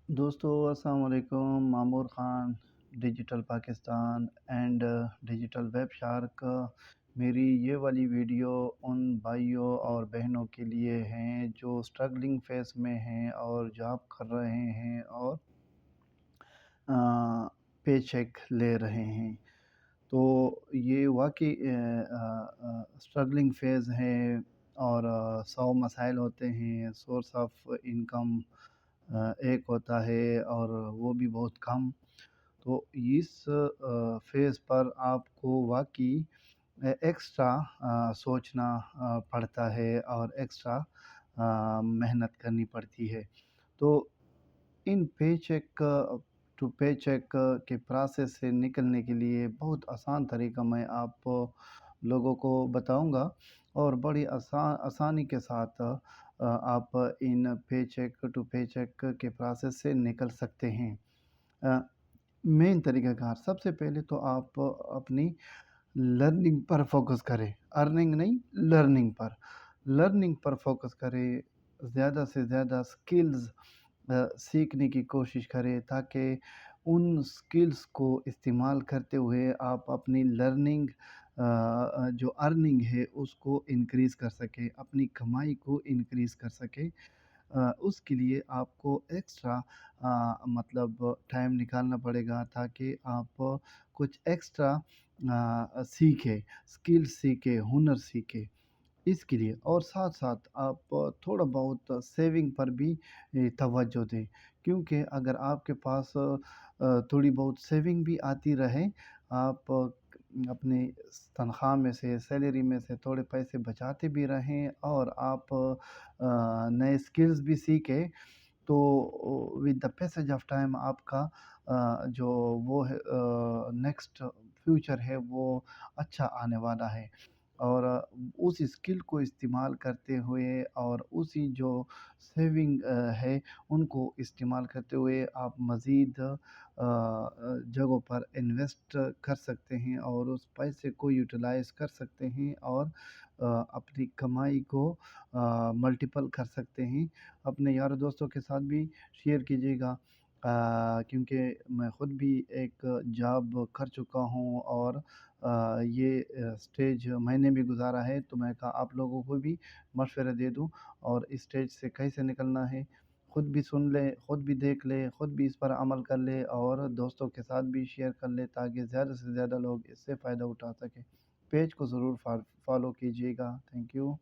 दोस्तों अस्सलाम वालेकुम। Mamoor Khan, digital Pakistan and digital web shark. मेरी ये वाली वीडियो उन भाइयों और बहनों के लिए हैं जो स्ट्रगलिंग फेस में हैं और जॉब कर रहे हैं और पे चेक ले रहे हैं। तो ये वाक़ई स्ट्रगलिंग फ़ेज़ है और 100 मसाइल होते हैं, सोर्स ऑफ इनकम एक होता है और वो भी बहुत कम। तो इस फ़ेज़ पर आपको वाक़ई एक्स्ट्रा सोचना पड़ता है और एक्स्ट्रा मेहनत करनी पड़ती है। तो इन पेचेक टू पेचेक के प्रोसेस से निकलने के लिए बहुत आसान तरीका मैं आप लोगों को बताऊंगा और बड़ी आसानी के साथ आप इन पेचेक टू पेचेक के प्रोसेस से निकल सकते हैं। मेन तरीक़ाकार सबसे पहले तो आप अपनी लर्निंग पर फ़ोकस करें, अर्निंग नहीं लर्निंग पर। लर्निंग पर फ़ोकस करें, ज़्यादा से ज़्यादा स्किल्स सीखने की कोशिश करें ताकि उन स्किल्स को इस्तेमाल करते हुए आप अपनी लर्निंग जो अर्निंग है उसको इंक्रीज़ कर सकें, अपनी कमाई को इंक्रीज़ कर सकें। उसके लिए आपको एक्स्ट्रा मतलब टाइम निकालना पड़ेगा ताकि आप कुछ एक्स्ट्रा सीखें, स्किल सीखें, हुनर सीखें। इसके लिए और साथ-साथ आप थोड़ा बहुत सेविंग पर भी तवज्जो दें, क्योंकि अगर आपके पास थोड़ी बहुत सेविंग भी आती रहे, आप अपनी तनख्वाह में से, सैलरी में से थोड़े पैसे बचाते भी रहें और आप नए स्किल्स भी सीखें, तो with the passage of time आपका जो वो है नेक्स्ट फ्यूचर है वो अच्छा आने वाला है। और उस स्किल को इस्तेमाल करते हुए और उसी जो सेविंग है उनको इस्तेमाल करते हुए आप मज़ीद जगहों पर इन्वेस्ट कर सकते हैं और उस पैसे को यूटिलाइज़ कर सकते हैं और अपनी कमाई को मल्टीपल कर सकते हैं। अपने यारों दोस्तों के साथ भी शेयर कीजिएगा, क्योंकि मैं ख़ुद भी एक जॉब कर चुका हूँ और ये स्टेज मैंने भी गुज़ारा है, तो मैं कहा आप लोगों को भी मशवरा दे दूँ और इस स्टेज से कैसे निकलना है, खुद भी सुन लें, खुद भी देख लें, खुद भी इस पर अमल कर लें और दोस्तों के साथ भी शेयर कर लें ताकि ज़्यादा से ज़्यादा लोग इससे फ़ायदा उठा सकें। पेज को ज़रूर फॉलो कीजिएगा। Thank you.